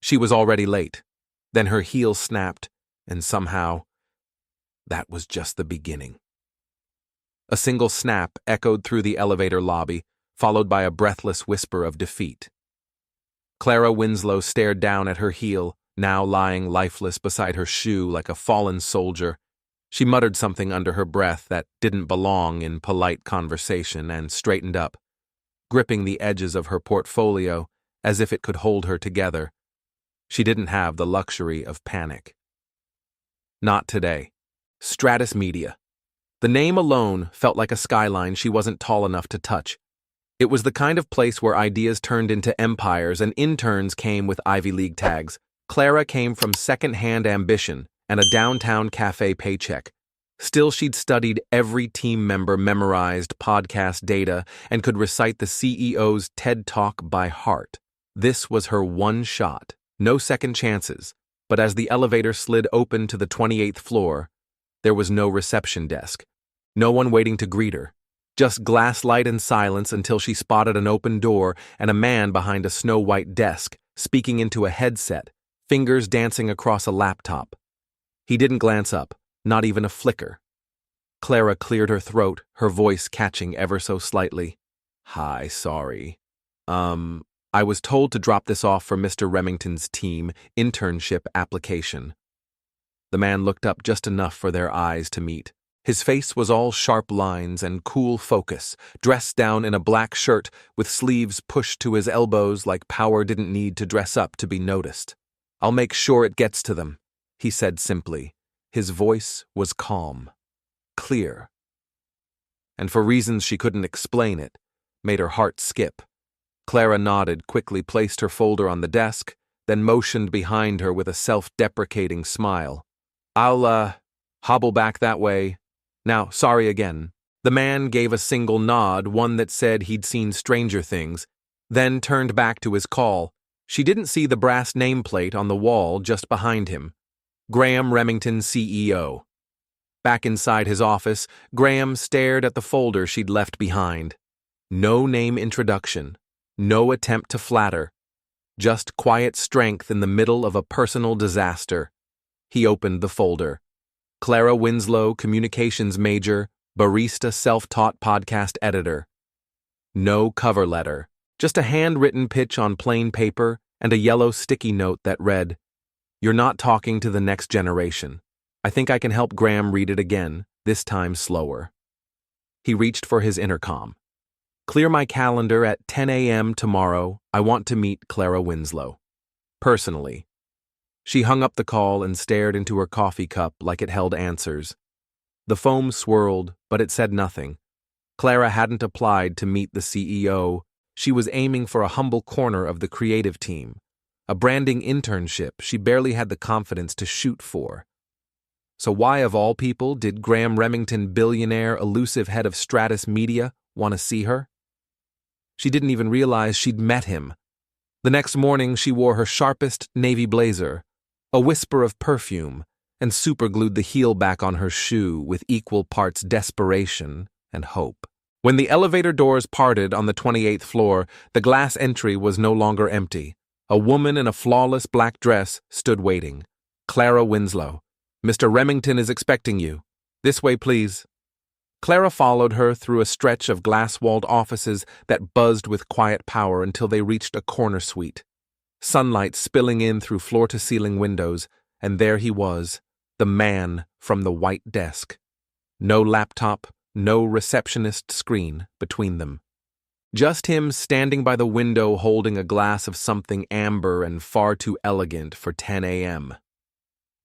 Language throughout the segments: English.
She was already late. Then her heel snapped, and somehow, that was just the beginning. A single snap echoed through the elevator lobby, followed by a breathless whisper of defeat. Clara Winslow stared down at her heel, now lying lifeless beside her shoe like a fallen soldier. She muttered something under her breath that didn't belong in polite conversation and straightened up, gripping the edges of her portfolio as if it could hold her together. She didn't have the luxury of panic. Not today. Stratus Media. The name alone felt like a skyline she wasn't tall enough to touch. It was the kind of place where ideas turned into empires and interns came with Ivy League tags. Clara came from second-hand ambition and a downtown cafe paycheck. Still, she'd studied every team member, memorized podcast data, and could recite the CEO's TED Talk by heart. This was her one shot, no second chances. But as the elevator slid open to the 28th floor, there was no reception desk. No one waiting to greet her. Just glass light and silence until she spotted an open door and a man behind a snow-white desk, speaking into a headset, fingers dancing across a laptop. He didn't glance up, not even a flicker. Clara cleared her throat, her voice catching ever so slightly. "Hi, sorry. I was told to drop this off for Mr. Remington's team internship application." The man looked up just enough for their eyes to meet. His face was all sharp lines and cool focus, dressed down in a black shirt with sleeves pushed to his elbows like power didn't need to dress up to be noticed. "I'll make sure it gets to them," he said simply. His voice was calm, clear, and for reasons she couldn't explain it, made her heart skip. Clara nodded, quickly placed her folder on the desk, then motioned behind her with a self-deprecating smile. "I'll, hobble back that way. Now, sorry again." The man gave a single nod, one that said he'd seen stranger things, then turned back to his call. She didn't see the brass nameplate on the wall just behind him. Graham Remington, CEO. Back inside his office, Graham stared at the folder she'd left behind. No name introduction. No attempt to flatter. Just quiet strength in the middle of a personal disaster. He opened the folder. Clara Winslow, communications major, barista self-taught podcast editor. No cover letter. Just a handwritten pitch on plain paper and a yellow sticky note that read, "You're not talking to the next generation. I think I can help Graham read it again, this time slower." He reached for his intercom. "Clear my calendar at 10 a.m. tomorrow. I want to meet Clara Winslow. Personally." She hung up the call and stared into her coffee cup like it held answers. The foam swirled, but it said nothing. Clara hadn't applied to meet the CEO. She was aiming for a humble corner of the creative team, a branding internship she barely had the confidence to shoot for. So why, of all people, did Graham Remington, billionaire, elusive head of Stratus Media, want to see her? She didn't even realize she'd met him. The next morning, she wore her sharpest navy blazer, a whisper of perfume, and superglued the heel back on her shoe with equal parts desperation and hope. When the elevator doors parted on the 28th floor, the glass entry was no longer empty. A woman in a flawless black dress stood waiting. "Clara Winslow. Mr. Remington is expecting you. This way, please." Clara followed her through a stretch of glass-walled offices that buzzed with quiet power until they reached a corner suite. Sunlight spilling in through floor-to-ceiling windows, and there he was, the man from the white desk. No laptop, no receptionist screen between them. Just him standing by the window holding a glass of something amber and far too elegant for 10 a.m.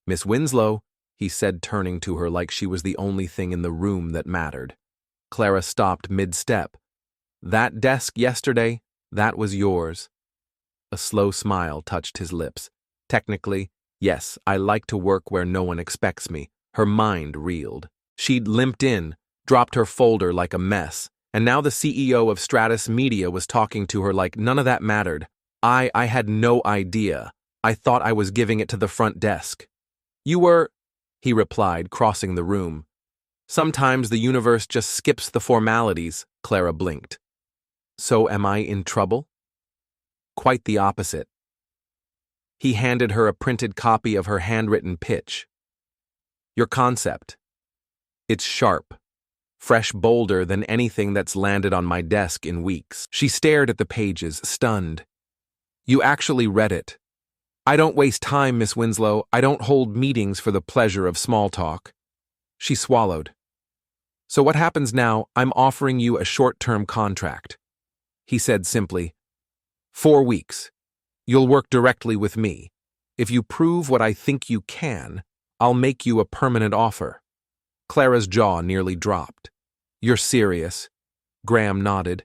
"Miss Winslow," he said, turning to her like she was the only thing in the room that mattered. Clara stopped mid-step. "That desk yesterday, that was yours." A slow smile touched his lips. "Technically, yes, I like to work where no one expects me." Her mind reeled. She'd limped in, dropped her folder like a mess, and now the CEO of Stratus Media was talking to her like none of that mattered. I had no idea. I thought I was giving it to the front desk." "You were," he replied, crossing the room. "Sometimes the universe just skips the formalities," Clara blinked. "So am I in trouble?" "Quite the opposite." He handed her a printed copy of her handwritten pitch. Your concept. It's sharp, fresh, bolder than anything that's landed on my desk in weeks. She stared at the pages, stunned. You actually read it. I don't waste time, Miss Winslow. I don't hold meetings for the pleasure of small talk. She swallowed. So what happens now? I'm offering you a short-term contract. He said simply, 4 weeks. You'll work directly with me. If you prove what I think you can, I'll make you a permanent offer. Clara's jaw nearly dropped. You're serious? Graham nodded.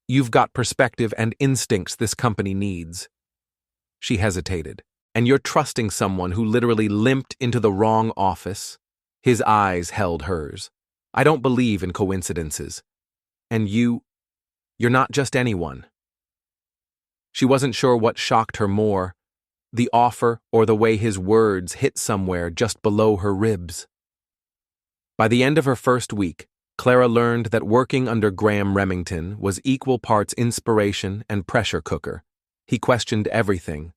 You've got perspective and instincts this company needs. She hesitated. And you're trusting someone who literally limped into the wrong office? His eyes held hers. I don't believe in coincidences. And you're not just anyone. She wasn't sure what shocked her more, the offer or the way his words hit somewhere just below her ribs. By the end of her first week, Clara learned that working under Graham Remington was equal parts inspiration and pressure cooker. He questioned everything,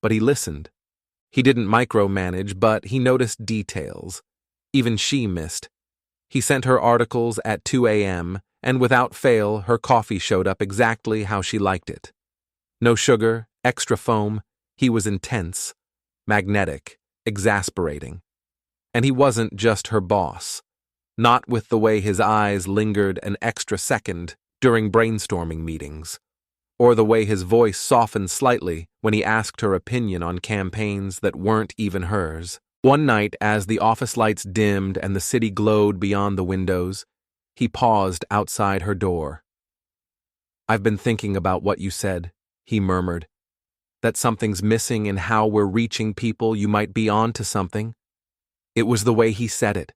but he listened. He didn't micromanage, but he noticed details. Even she missed. He sent her articles at 2 a.m., and without fail, her coffee showed up exactly how she liked it. No sugar, extra foam. He was intense, magnetic, exasperating. And he wasn't just her boss. Not with the way his eyes lingered an extra second during brainstorming meetings, or the way his voice softened slightly when he asked her opinion on campaigns that weren't even hers. One night, as the office lights dimmed and the city glowed beyond the windows, he paused outside her door. I've been thinking about what you said, he murmured. That something's missing in how we're reaching people. You might be onto something. It was the way he said it,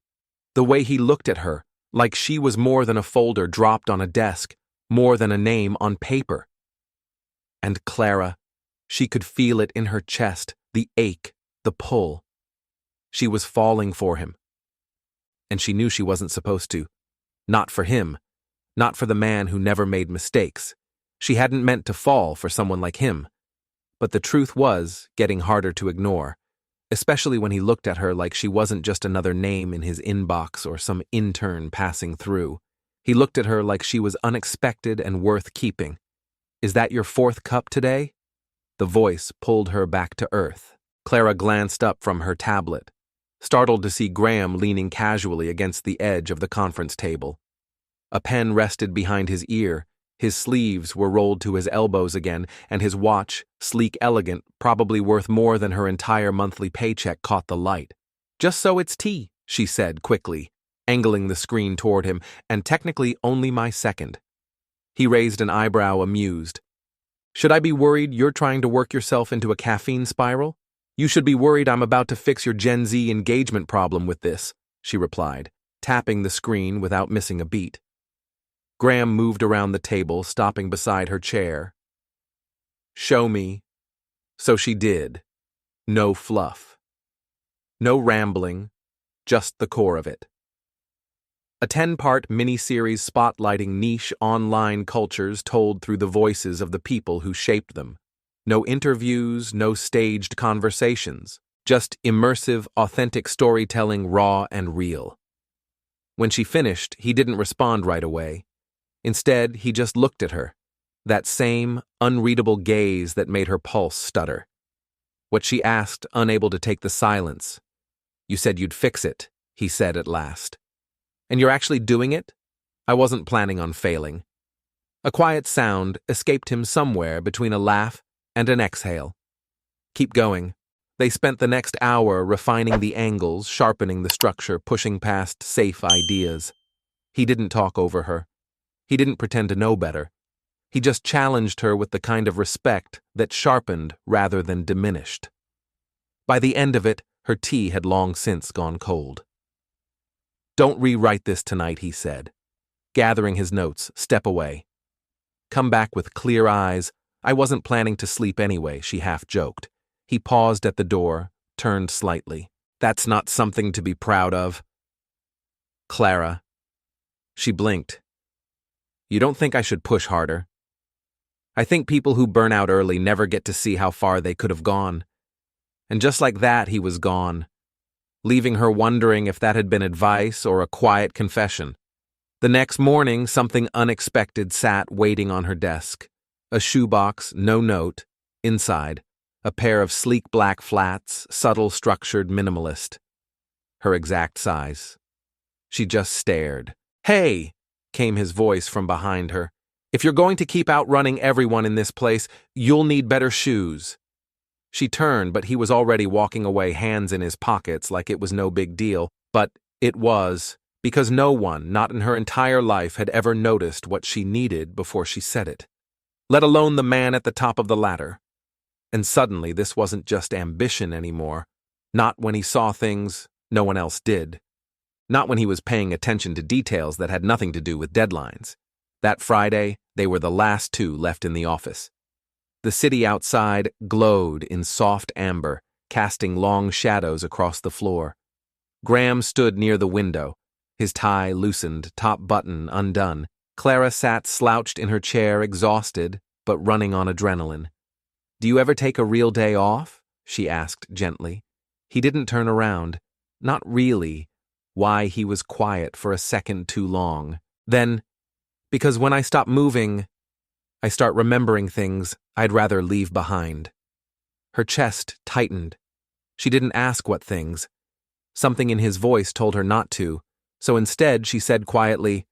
the way he looked at her, like she was more than a folder dropped on a desk, more than a name on paper. And Clara, she could feel it in her chest, the ache, the pull. She was falling for him. And she knew she wasn't supposed to. Not for him. Not for the man who never made mistakes. She hadn't meant to fall for someone like him. But the truth was getting harder to ignore, especially when he looked at her like she wasn't just another name in his inbox or some intern passing through. He looked at her like she was unexpected and worth keeping. Is that your 4th cup today? The voice pulled her back to earth. Clara glanced up from her tablet, startled to see Graham leaning casually against the edge of the conference table. A pen rested behind his ear, his sleeves were rolled to his elbows again, and his watch, sleek, elegant, probably worth more than her entire monthly paycheck, caught the light. Just so it's tea, she said quickly, angling the screen toward him, and technically only my second. He raised an eyebrow, amused. Should I be worried you're trying to work yourself into a caffeine spiral? You should be worried I'm about to fix your Gen Z engagement problem with this, she replied, tapping the screen without missing a beat. Graham moved around the table, stopping beside her chair. Show me. So she did. No fluff. No rambling, just the core of it. A 10-part miniseries spotlighting niche online cultures told through the voices of the people who shaped them. No interviews, no staged conversations, just immersive, authentic storytelling, raw and real. When she finished, he didn't respond right away. Instead, he just looked at her, that same unreadable gaze that made her pulse stutter. What she asked, unable to take the silence. You said you'd fix it, he said at last. And you're actually doing it? I wasn't planning on failing. A quiet sound escaped him somewhere between a laugh and an exhale. Keep going. They spent the next hour refining the angles, sharpening the structure, pushing past safe ideas. He didn't talk over her. He didn't pretend to know better. He just challenged her with the kind of respect that sharpened rather than diminished. By the end of it, her tea had long since gone cold. Don't rewrite this tonight, he said. Gathering his notes, step away. Come back with clear eyes. I wasn't planning to sleep anyway, she half joked. He paused at the door, turned slightly. That's not something to be proud of. Clara. She blinked. You don't think I should push harder? I think people who burn out early never get to see how far they could have gone. And just like that, he was gone, leaving her wondering if that had been advice or a quiet confession. The next morning, something unexpected sat waiting on her desk. A shoebox, no note. Inside, a pair of sleek black flats, subtle structured minimalist. Her exact size. She just stared. "Hey!" came his voice from behind her. "If you're going to keep outrunning everyone in this place, you'll need better shoes." She turned, but he was already walking away, hands in his pockets, like it was no big deal. But it was, because no one, not in her entire life, had ever noticed what she needed before she said it. Let alone the man at the top of the ladder. And suddenly this wasn't just ambition anymore. Not when he saw things no one else did. Not when he was paying attention to details that had nothing to do with deadlines. That Friday, they were the last two left in the office. The city outside glowed in soft amber, casting long shadows across the floor. Graham stood near the window, his tie loosened, top button undone. Clara sat slouched in her chair, exhausted, but running on adrenaline. "Do you ever take a real day off?" she asked gently. He didn't turn around. Not really. Why, he was quiet for a second too long. Then, "Because when I stop moving, I start remembering things I'd rather leave behind." Her chest tightened. She didn't ask what things. Something in his voice told her not to, so instead she said quietly,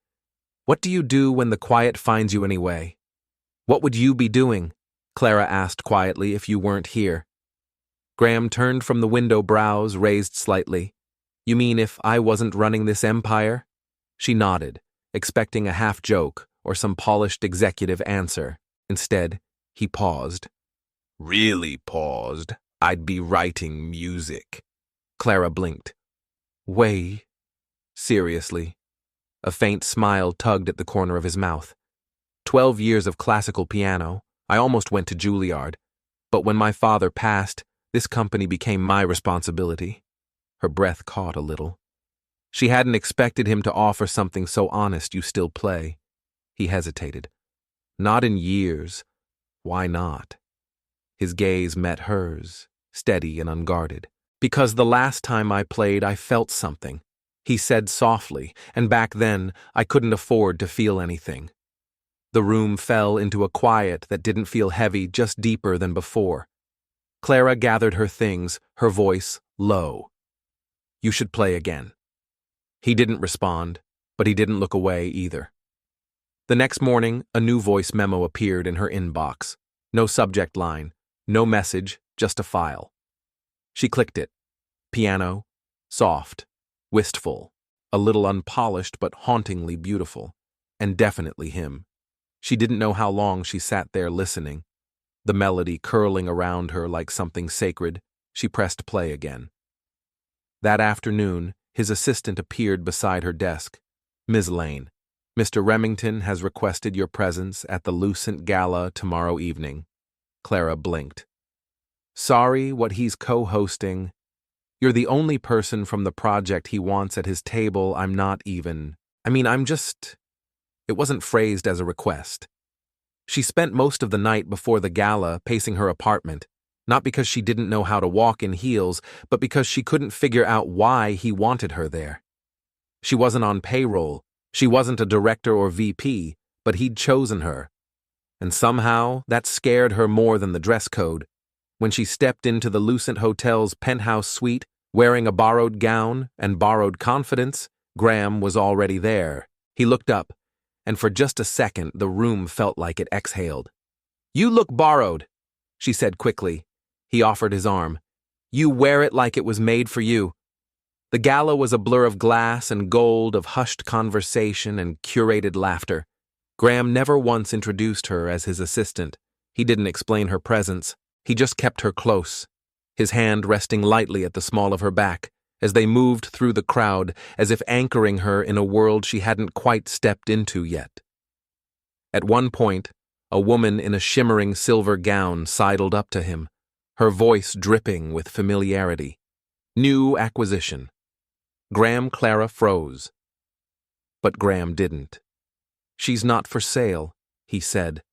"What do you do when the quiet finds you anyway?" "What would you be doing?" Clara asked quietly, "if you weren't here?" Graham turned from the window, brows raised slightly. "You mean if I wasn't running this empire?" She nodded, expecting a half-joke or some polished executive answer. Instead, he paused. "Really paused. I'd be writing music." Clara blinked. "Way? Seriously?" A faint smile tugged at the corner of his mouth. 12 years of classical piano. I almost went to Juilliard. But when my father passed, this company became my responsibility." Her breath caught a little. She hadn't expected him to offer something so honest. "You still play?" He hesitated. "Not in years. Why not?" His gaze met hers, steady and unguarded. "Because the last time I played, I felt something," he said softly, and back then, I couldn't afford to feel anything. The room fell into a quiet that didn't feel heavy, just deeper than before. Clara gathered her things, her voice low. "You should play again." He didn't respond, but he didn't look away either. The next morning, a new voice memo appeared in her inbox. No subject line, no message, just a file. She clicked it. Piano, soft, wistful, a little unpolished but hauntingly beautiful, and definitely him. She didn't know how long she sat there listening. The melody curling around her like something sacred. She pressed play again. That afternoon, his assistant appeared beside her desk. "Ms. Lane, Mr. Remington has requested your presence at the Lucent Gala tomorrow evening." Clara blinked. "Sorry, what he's co-hosting. You're the only person from the project he wants at his table. I'm just... It wasn't phrased as a request." She spent most of the night before the gala pacing her apartment, not because she didn't know how to walk in heels, but because she couldn't figure out why he wanted her there. She wasn't on payroll, she wasn't a director or VP, but he'd chosen her. And somehow, that scared her more than the dress code. When she stepped into the Lucent Hotel's penthouse suite, wearing a borrowed gown and borrowed confidence, Graham was already there. He looked up, and for just a second the room felt like it exhaled. "You look borrowed," she said quickly. He offered his arm. "You wear it like it was made for you." The gala was a blur of glass and gold, of hushed conversation and curated laughter. Graham never once introduced her as his assistant. He didn't explain her presence. He just kept her close, his hand resting lightly at the small of her back, as they moved through the crowd, as if anchoring her in a world she hadn't quite stepped into yet. At one point, a woman in a shimmering silver gown sidled up to him, her voice dripping with familiarity. New acquisition. Clara froze. But Graham didn't. "She's not for sale," he said,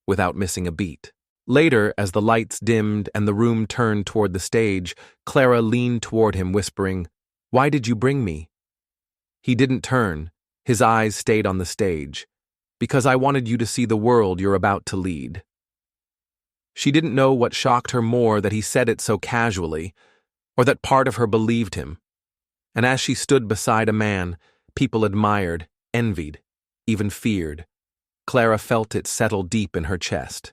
without missing a beat. Later, as the lights dimmed and the room turned toward the stage, Clara leaned toward him, whispering, "Why did you bring me?" He didn't turn. His eyes stayed on the stage. "Because I wanted you to see the world you're about to lead." She didn't know what shocked her more, that he said it so casually, or that part of her believed him. And as she stood beside a man, people admired, envied, even feared, Clara felt it settle deep in her chest.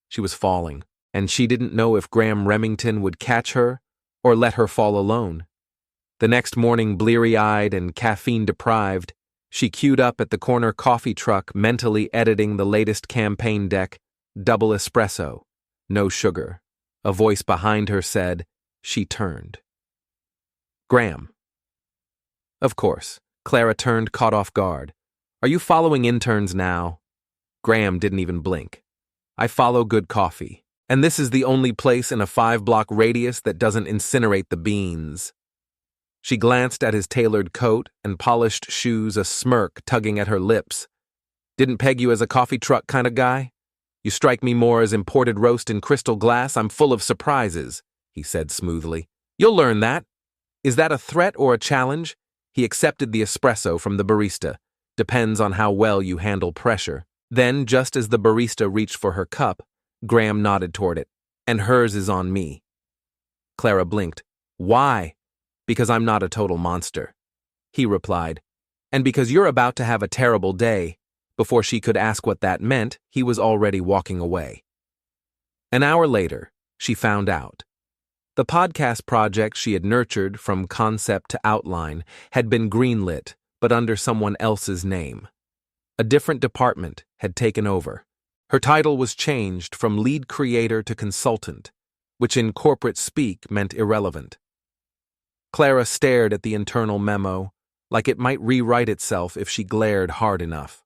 She was falling, and she didn't know if Graham Remington would catch her or let her fall alone. The next morning, bleary-eyed and caffeine-deprived, she queued up at the corner coffee truck, mentally editing the latest campaign deck, double espresso, no sugar. A voice behind her said. She turned. Graham. Of course. Clara turned, caught off guard. "Are you following interns now?" Graham didn't even blink. "I follow good coffee, and this is the only place in a 5-block radius that doesn't incinerate the beans." She glanced at his tailored coat and polished shoes, a smirk tugging at her lips. "Didn't peg you as a coffee truck kind of guy? You strike me more as imported roast in crystal glass. I'm full of surprises," he said smoothly. "You'll learn that. Is that a threat or a challenge?" He accepted the espresso from the barista. "Depends on how well you handle pressure." Then, just as the barista reached for her cup, Graham nodded toward it. "And hers is on me." Clara blinked. "Why?" "Because I'm not a total monster," he replied. "And because you're about to have a terrible day." Before she could ask what that meant, he was already walking away. An hour later, she found out. The podcast project she had nurtured from concept to outline had been greenlit, but under someone else's name. A different department had taken over. Her title was changed from lead creator to consultant, which in corporate speak meant irrelevant. Clara stared at the internal memo, like it might rewrite itself if she glared hard enough.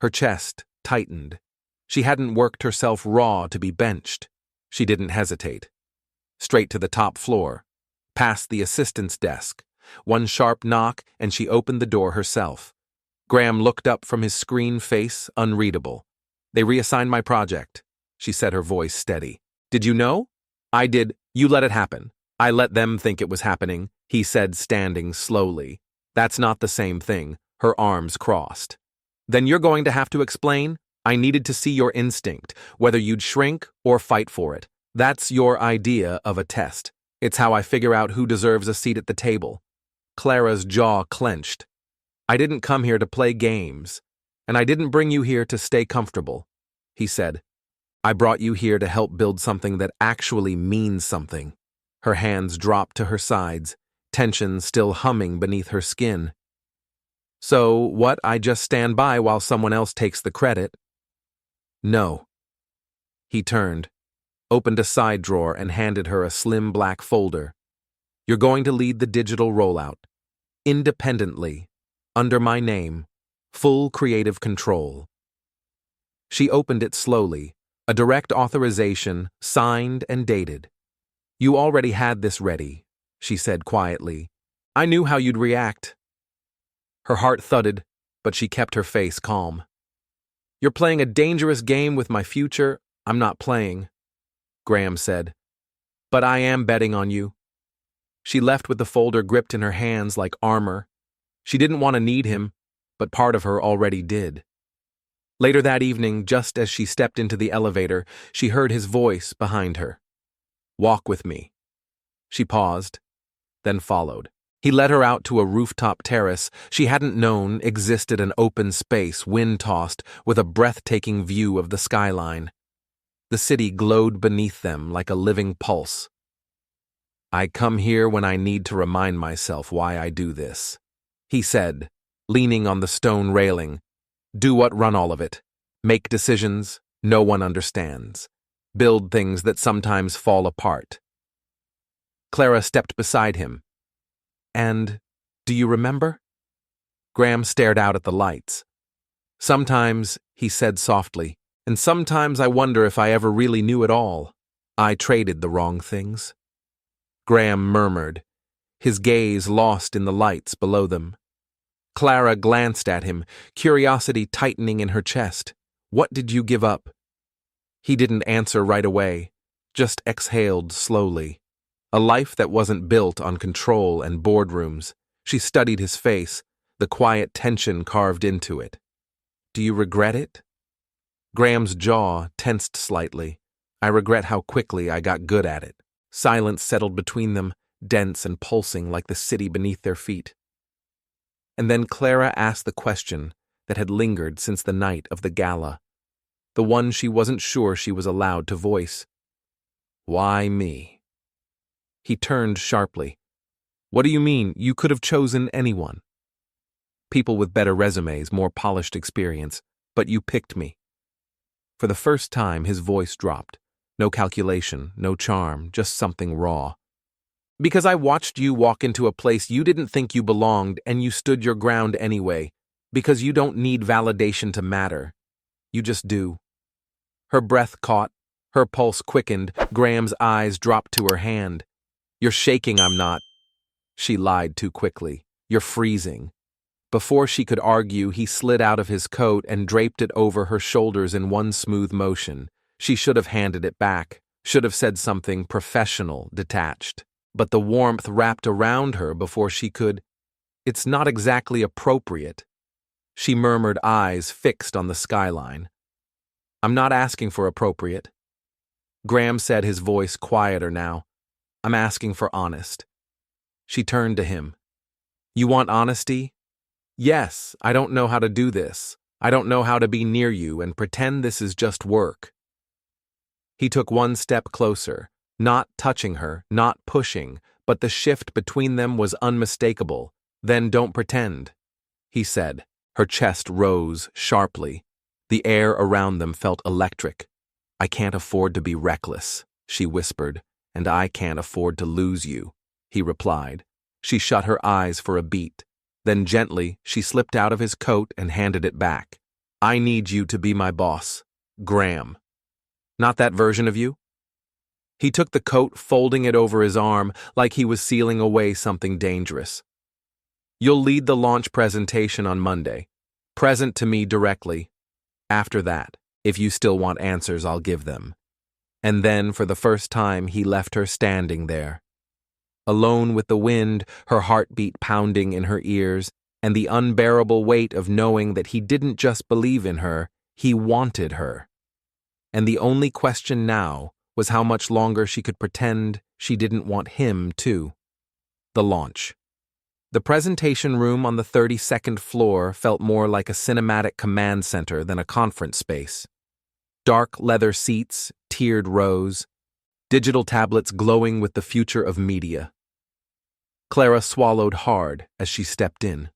Her chest tightened. She hadn't worked herself raw to be benched. She didn't hesitate. Straight to the top floor, past the assistant's desk. One sharp knock, and she opened the door herself. Graham looked up from his screen, face unreadable. "They reassigned my project," she said, her voice steady. "Did you know?" "I did. You let it happen." "I let them think it was happening," he said, standing slowly. "That's not the same thing." Her arms crossed. "Then you're going to have to explain. I needed to see your instinct, whether you'd shrink or fight for it. That's your idea of a test. It's how I figure out who deserves a seat at the table." Clara's jaw clenched. "I didn't come here to play games, and I didn't bring you here to stay comfortable," he said. "I brought you here to help build something that actually means something." Her hands dropped to her sides, tension still humming beneath her skin. "So what, I just stand by while someone else takes the credit?" "No." He turned, opened a side drawer, and handed her a slim black folder. "You're going to lead the digital rollout. Independently, under my name, full creative control." She opened it slowly, a direct authorization, signed and dated. "You already had this ready," she said quietly. "I knew how you'd react." Her heart thudded, but she kept her face calm. "You're playing a dangerous game with my future." "I'm not playing," Graham said. "But I am betting on you." She left with the folder gripped in her hands like armor. She didn't want to need him, but part of her already did. Later that evening, just as she stepped into the elevator, she heard his voice behind her. "Walk with me." She paused, then followed. He led her out to a rooftop terrace she hadn't known existed, an open space, wind-tossed, with a breathtaking view of the skyline. The city glowed beneath them like a living pulse. "I come here when I need to remind myself why I do this," he said, leaning on the stone railing. "Do what, run all of it. Make decisions no one understands. Build things that sometimes fall apart." Clara stepped beside him. "And do you remember?" Graham stared out at the lights. "Sometimes," he said softly, "and sometimes I wonder if I ever really knew at all. I traded the wrong things." Graham murmured, his gaze lost in the lights below them. Clara glanced at him, curiosity tightening in her chest. "What did you give up?" He didn't answer right away, just exhaled slowly. A life that wasn't built on control and boardrooms. She studied his face, the quiet tension carved into it. Do you regret it? Graham's jaw tensed slightly. I regret how quickly I got good at it. Silence settled between them, dense and pulsing like the city beneath their feet. And then Clara asked the question that had lingered since the night of the gala, the one she wasn't sure she was allowed to voice. Why me? He turned sharply. What do you mean? You could have chosen anyone. People with better resumes, more polished experience, but you picked me. For the first time, his voice dropped. No calculation, no charm, just something raw. Because I watched you walk into a place you didn't think you belonged and you stood your ground anyway. Because you don't need validation to matter. You just do. Her breath caught. Her pulse quickened. Graham's eyes dropped to her hand. You're shaking, I'm not. She lied too quickly. You're freezing. Before she could argue, he slid out of his coat and draped it over her shoulders in one smooth motion. She should have handed it back, should have said something professional, detached. But the warmth wrapped around her before she could. It's not exactly appropriate. She murmured, eyes fixed on the skyline. I'm not asking for appropriate. Graham said, his voice quieter now. I'm asking for honest. She turned to him. You want honesty? Yes, I don't know how to do this. I don't know how to be near you and pretend this is just work. He took one step closer, not touching her, not pushing, but the shift between them was unmistakable. Then don't pretend, he said. Her chest rose sharply. The air around them felt electric. I can't afford to be reckless, she whispered, and I can't afford to lose you, he replied. She shut her eyes for a beat. Then gently, she slipped out of his coat and handed it back. I need you to be my boss, Graham. Not that version of you? He took the coat, folding it over his arm like he was sealing away something dangerous. You'll lead the launch presentation on Monday. Present to me directly. After that, if you still want answers, I'll give them. And then, for the first time, he left her standing there. Alone with the wind, her heartbeat pounding in her ears, and the unbearable weight of knowing that he didn't just believe in her, he wanted her. And the only question now was how much longer she could pretend she didn't want him too. The launch. The presentation room on the 32nd floor felt more like a cinematic command center than a conference space. Dark leather seats, tiered rows, digital tablets glowing with the future of media. Clara swallowed hard as she stepped in.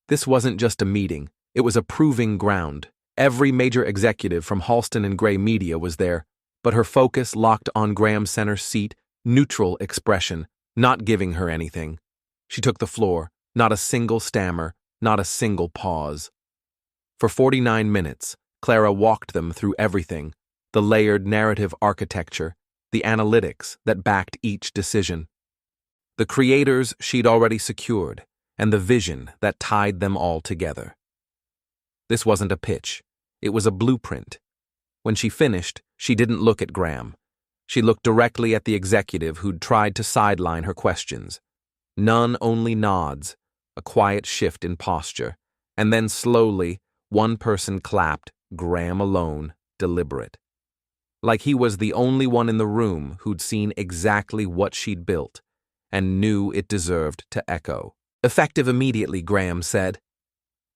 This wasn't just a meeting, it was a proving ground. Every major executive from Halston and Gray Media was there, but her focus locked on Graham's center seat, neutral expression, not giving her anything. She took the floor, not a single stammer, not a single pause. For 49 minutes, Clara walked them through everything, the layered narrative architecture, the analytics that backed each decision. The creators she'd already secured, and the vision that tied them all together. This wasn't a pitch, it was a blueprint. When she finished, she didn't look at Graham. She looked directly at the executive who'd tried to sideline her questions. None, only nods, a quiet shift in posture, and then slowly, one person clapped, Graham alone, deliberate. Like he was the only one in the room who'd seen exactly what she'd built, and knew it deserved to echo. Effective immediately, Graham said.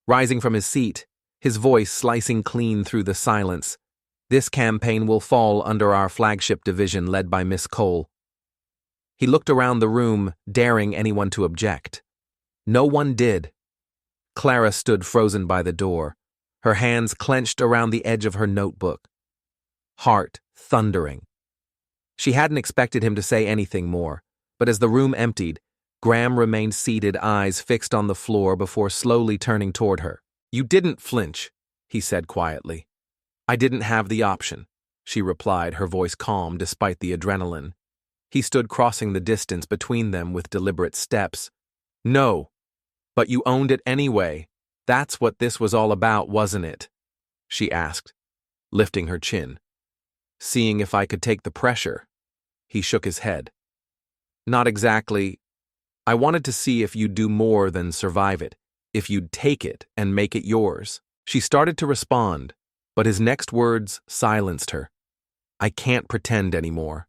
Rising from his seat, his voice slicing clean through the silence, this campaign will fall under our flagship division led by Miss Cole. He looked around the room, daring anyone to object. No one did. Clara stood frozen by the door, her hands clenched around the edge of her notebook. Heart thundering. She hadn't expected him to say anything more, but as the room emptied, Graham remained seated, eyes fixed on the floor before slowly turning toward her. You didn't flinch, he said quietly. I didn't have the option, she replied, her voice calm despite the adrenaline. He stood crossing the distance between them with deliberate steps. No, but you owned it anyway. That's what this was all about, wasn't it? She asked, lifting her chin. seeing if I could take the pressure. He shook his head. Not exactly. I wanted to see if you'd do more than survive it, if you'd take it and make it yours. She started to respond, but his next words silenced her. I can't pretend anymore.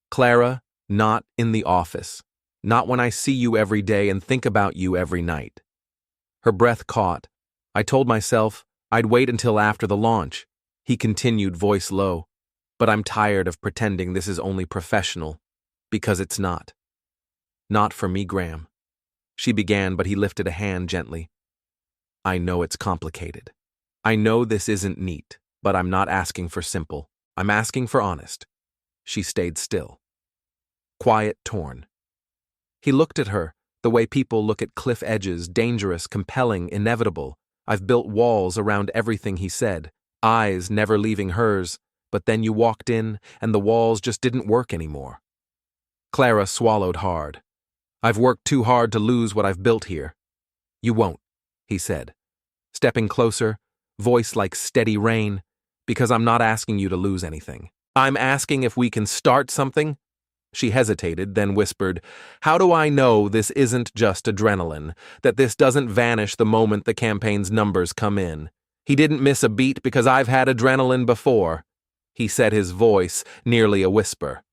Clara, not in the office. Not when I see you every day and think about you every night. Her breath caught. I told myself I'd wait until after the launch. He continued, voice low. But I'm tired of pretending this is only professional, because it's not. Not for me, Graham. She began, but he lifted a hand gently. I know it's complicated. I know this isn't neat, but I'm not asking for simple. I'm asking for honest. She stayed still. Quiet, torn. He looked at her, the way people look at cliff edges, dangerous, compelling, inevitable. I've built walls around everything he said, eyes never leaving hers, but then you walked in, and the walls just didn't work anymore. Clara swallowed hard. I've worked too hard to lose what I've built here. You won't, he said, stepping closer, voice like steady rain, because I'm not asking you to lose anything. I'm asking if we can start something. She hesitated, then whispered, how do I know this isn't just adrenaline, that this doesn't vanish the moment the campaign's numbers come in? He didn't miss a beat because I've had adrenaline before. He said, his voice nearly a whisper.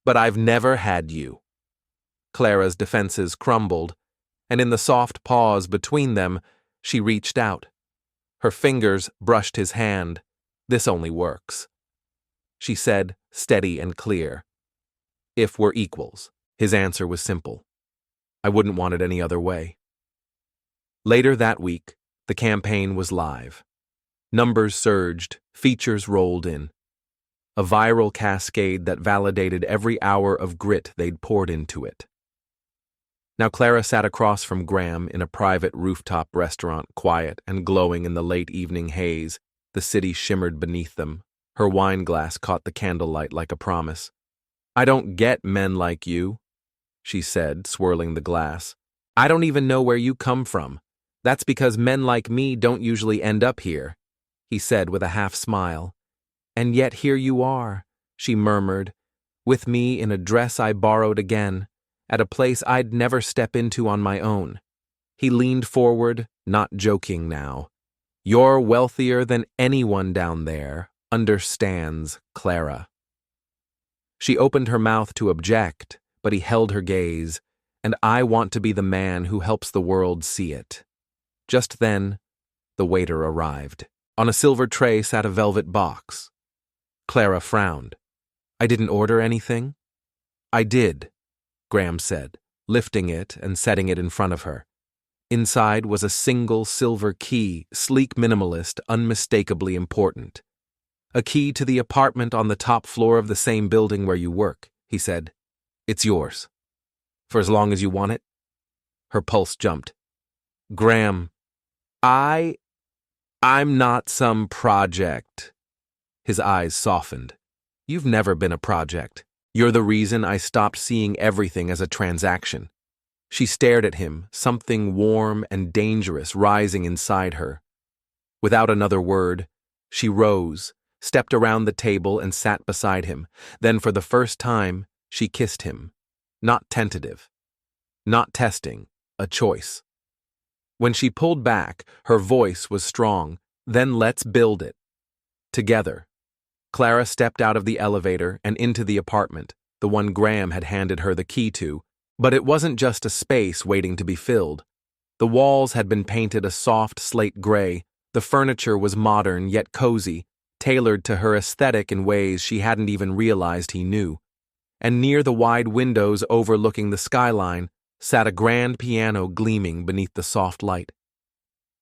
But I've never had you. Clara's defenses crumbled, and in the soft pause between them, she reached out. Her fingers brushed his hand. This only works. She said, steady and clear. If we're equals. His answer was simple. I wouldn't want it any other way. Later that week, the campaign was live. Numbers surged, features rolled in. A viral cascade that validated every hour of grit they'd poured into it. Now Clara sat across from Graham in a private rooftop restaurant, quiet and glowing in the late evening haze. The city shimmered beneath them. Her wine glass caught the candlelight like a promise. I don't get men like you, she said, swirling the glass. I don't even know where you come from. That's because men like me don't usually end up here, he said with a half smile. And yet here you are, she murmured, with me in a dress I borrowed again, at a place I'd never step into on my own. He leaned forward, not joking now. You're wealthier than anyone down there, understands Clara. She opened her mouth to object, but he held her gaze, and I want to be the man who helps the world see it. Just then, the waiter arrived. On a silver tray sat a velvet box. Clara frowned. I didn't order anything? I did, Graham said, lifting it and setting it in front of her. Inside was a single silver key, sleek minimalist, unmistakably important. A key to the apartment on the top floor of the same building where you work, he said. It's yours. For as long as you want it? Her pulse jumped. Graham, I'm not some project. His eyes softened. You've never been a project. You're the reason I stopped seeing everything as a transaction. She stared at him, something warm and dangerous rising inside her. Without another word, she rose, stepped around the table and sat beside him. Then for the first time, she kissed him. Not tentative. Not testing. A choice. When she pulled back, her voice was strong. Then let's build it. Together. Clara stepped out of the elevator and into the apartment, the one Graham had handed her the key to, but it wasn't just a space waiting to be filled. The walls had been painted a soft slate gray, the furniture was modern yet cozy, tailored to her aesthetic in ways she hadn't even realized he knew. And near the wide windows overlooking the skyline sat a grand piano gleaming beneath the soft light.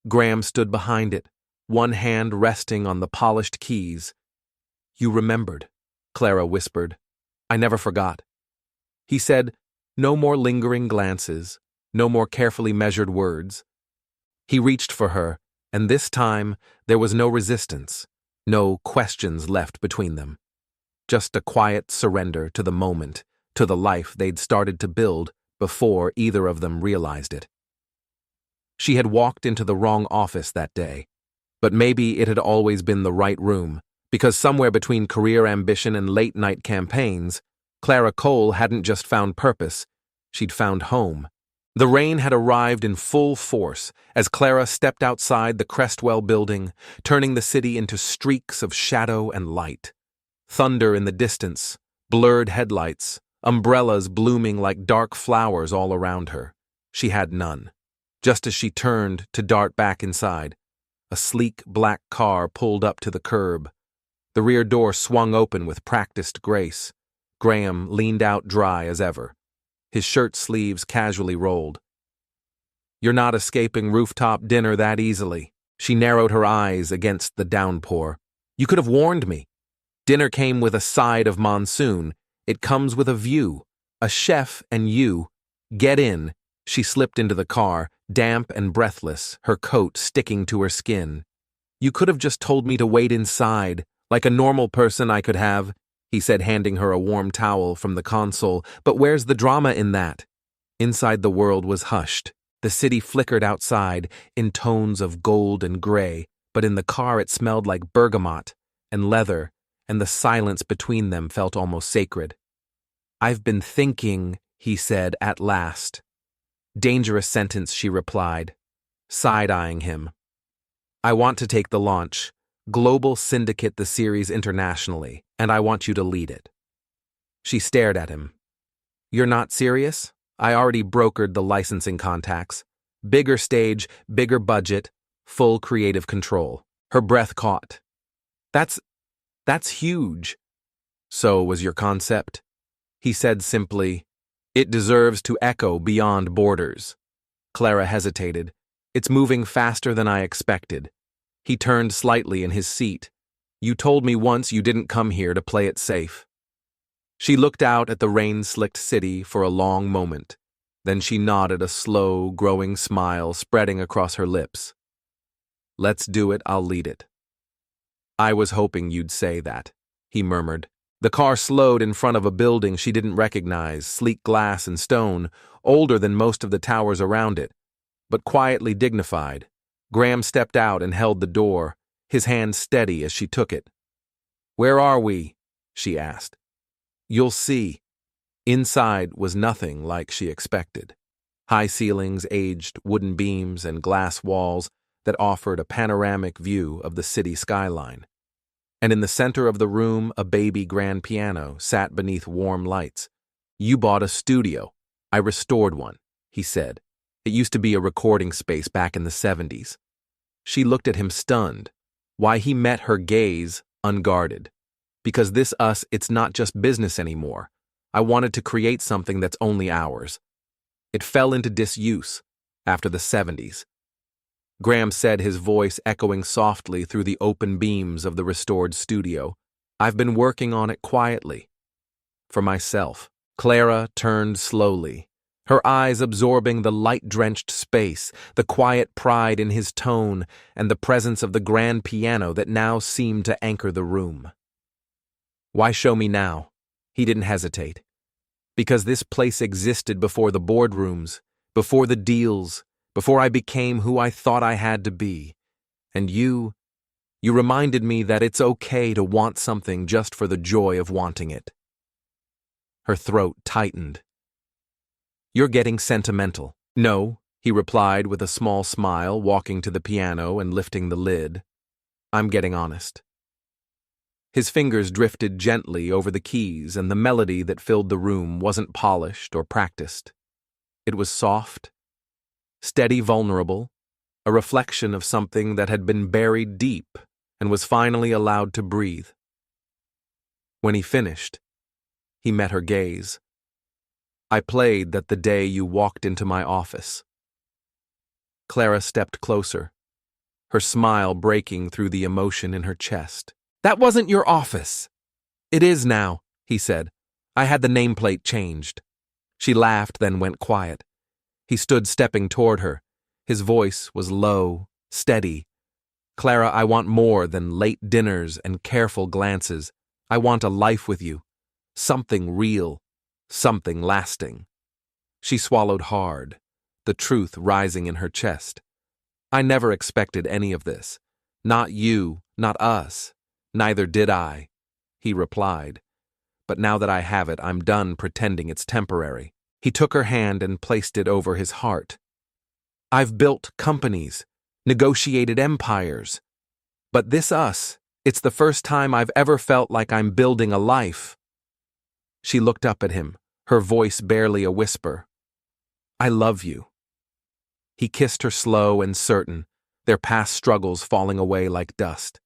Graham stood behind it, one hand resting on the polished keys. You remembered, Clara whispered. I never forgot. He said, no more lingering glances, no more carefully measured words. He reached for her, and this time there was no resistance, no questions left between them. Just a quiet surrender to the moment, to the life they'd started to build before either of them realized it. She had walked into the wrong office that day, but maybe it had always been the right room, Because somewhere between career ambition and late-night campaigns, Clara Cole hadn't just found purpose, she'd found home. The rain had arrived in full force as Clara stepped outside the Crestwell building, turning the city into streaks of shadow and light. Thunder in the distance, blurred headlights, umbrellas blooming like dark flowers all around her. She had none. Just as she turned to dart back inside, a sleek black car pulled up to the curb. The rear door swung open with practiced grace. Graham leaned out dry as ever, his shirt sleeves casually rolled. "You're not escaping rooftop dinner that easily." She narrowed her eyes against the downpour. "You could have warned me. Dinner came with a side of monsoon. It comes with a view. A chef and you. Get in." She slipped into the car, damp and breathless, her coat sticking to her skin. "You could have just told me to wait inside, like a normal person I could have," he said, handing her a warm towel from the console. "But where's the drama in that?" Inside the world was hushed. The city flickered outside in tones of gold and gray, but in the car it smelled like bergamot and leather, and the silence between them felt almost sacred. "I've been thinking," he said at last. "Dangerous sentence," she replied, side-eyeing him. "I want to take the launch, global syndicate the series internationally, and I want you to lead it." She stared at him. "You're not serious? I already brokered the licensing contacts. Bigger stage, bigger budget, full creative control." Her breath caught. That's huge." "So was your concept?" He said simply, "It deserves to echo beyond borders." Clara hesitated. "It's moving faster than I expected." He turned slightly in his seat. "You told me once you didn't come here to play it safe." She looked out at the rain-slicked city for a long moment. Then she nodded, a slow, growing smile spreading across her lips. "Let's do it, I'll lead it." "I was hoping you'd say that," he murmured. The car slowed in front of a building she didn't recognize, sleek glass and stone, older than most of the towers around it, but quietly dignified. Graham stepped out and held the door, his hand steady as she took it. "Where are we?" she asked. "You'll see." Inside was nothing like she expected. High ceilings, aged wooden beams, and glass walls that offered a panoramic view of the city skyline. And in the center of the room, a baby grand piano sat beneath warm lights. "You bought a studio." "I restored one," he said. "It used to be a recording space back in the 70s. She looked at him stunned. Why, he met her gaze unguarded. "Because it's not just business anymore. I wanted to create something that's only ours." It fell into disuse after the 70s. Graham said, his voice echoing softly through the open beams of the restored studio. "I've been working on it quietly. For myself." Clara turned slowly, her eyes absorbing the light-drenched space, the quiet pride in his tone, and the presence of the grand piano that now seemed to anchor the room. "Why show me now?" He didn't hesitate. "Because this place existed before the boardrooms, before the deals, before I became who I thought I had to be. And you reminded me that it's okay to want something just for the joy of wanting it." Her throat tightened. "You're getting sentimental." "No," he replied with a small smile, walking to the piano and lifting the lid. "I'm getting honest." His fingers drifted gently over the keys, and the melody that filled the room wasn't polished or practiced. It was soft, steady, vulnerable, a reflection of something that had been buried deep and was finally allowed to breathe. When he finished, he met her gaze. "I played that the day you walked into my office." Clara stepped closer, her smile breaking through the emotion in her chest. "That wasn't your office." "It is now," he said. "I had the nameplate changed." She laughed, then went quiet. He stood stepping toward her. His voice was low, steady. "Clara, I want more than late dinners and careful glances. I want a life with you. Something real, something lasting." She swallowed hard, the truth rising in her chest. "I never expected any of this. Not you, not us. Neither did I, he replied. But now that I have it, I'm done pretending it's temporary. He took her hand and placed it over his heart. I've built companies, negotiated empires. But this us, it's the first time I've ever felt like I'm building a life. She looked up at him, her voice barely a whisper. I love you. He kissed her slow and certain, their past struggles falling away like dust.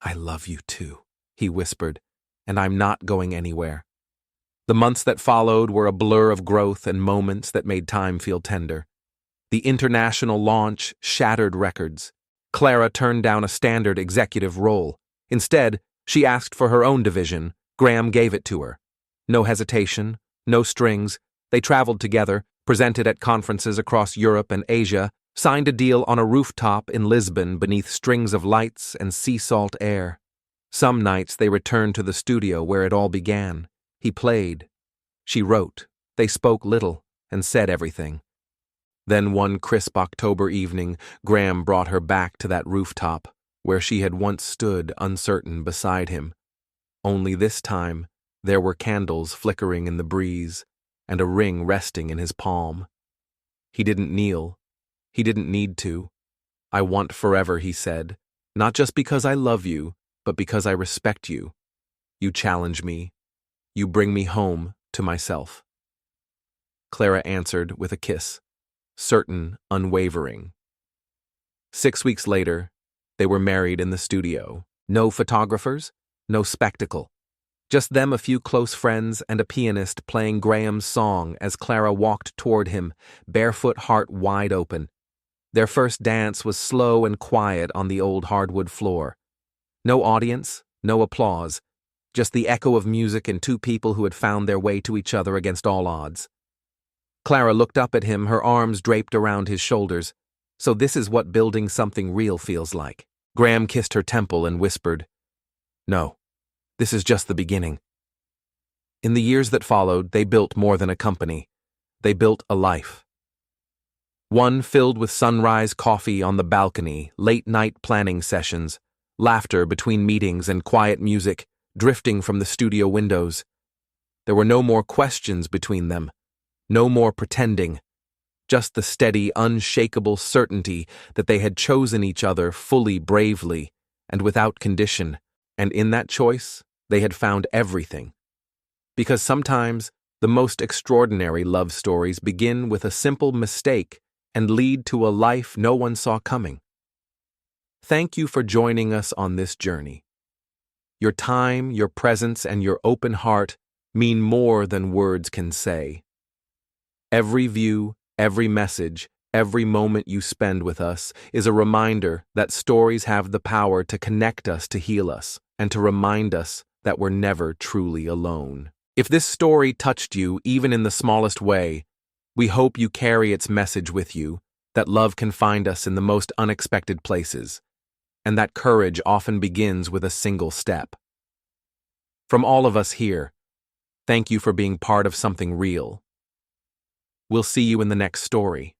I love you too, he whispered, and I'm not going anywhere. The months that followed were a blur of growth and moments that made time feel tender. The international launch shattered records. Clara turned down a standard executive role. Instead, she asked for her own division. Graham gave it to her. No hesitation, no strings. They traveled together, presented at conferences across Europe and Asia, signed a deal on a rooftop in Lisbon beneath strings of lights and sea salt air. Some nights they returned to the studio where it all began. He played. She wrote. They spoke little and said everything. Then one crisp October evening, Graham brought her back to that rooftop, where she had once stood uncertain beside him. Only this time, there were candles flickering in the breeze, and a ring resting in his palm. He didn't kneel. He didn't need to. I want forever, he said, not just because I love you, but because I respect you. You challenge me. You bring me home to myself. Clara answered with a kiss, certain, unwavering. 6 weeks later, they were married in the studio. No photographers, no spectacle. Just them, a few close friends, and a pianist playing Graham's song as Clara walked toward him, barefoot, heart wide open. Their first dance was slow and quiet on the old hardwood floor. No audience, no applause, just the echo of music and two people who had found their way to each other against all odds. Clara looked up at him, her arms draped around his shoulders. So this is what building something real feels like. Graham kissed her temple and whispered, No, this is just the beginning. In the years that followed, they built more than a company. They built a life. One filled with sunrise coffee on the balcony, late-night planning sessions, laughter between meetings and quiet music drifting from the studio windows. There were no more questions between them, no more pretending, just the steady, unshakable certainty that they had chosen each other fully, bravely, and without condition, and in that choice, they had found everything. Because sometimes, the most extraordinary love stories begin with a simple mistake and lead to a life no one saw coming. Thank you for joining us on this journey. Your time, your presence, and your open heart mean more than words can say. Every view, every message, every moment you spend with us is a reminder that stories have the power to connect us, to heal us, and to remind us that we're never truly alone. If this story touched you, even in the smallest way, we hope you carry its message with you, that love can find us in the most unexpected places, and that courage often begins with a single step. From all of us here, thank you for being part of something real. We'll see you in the next story.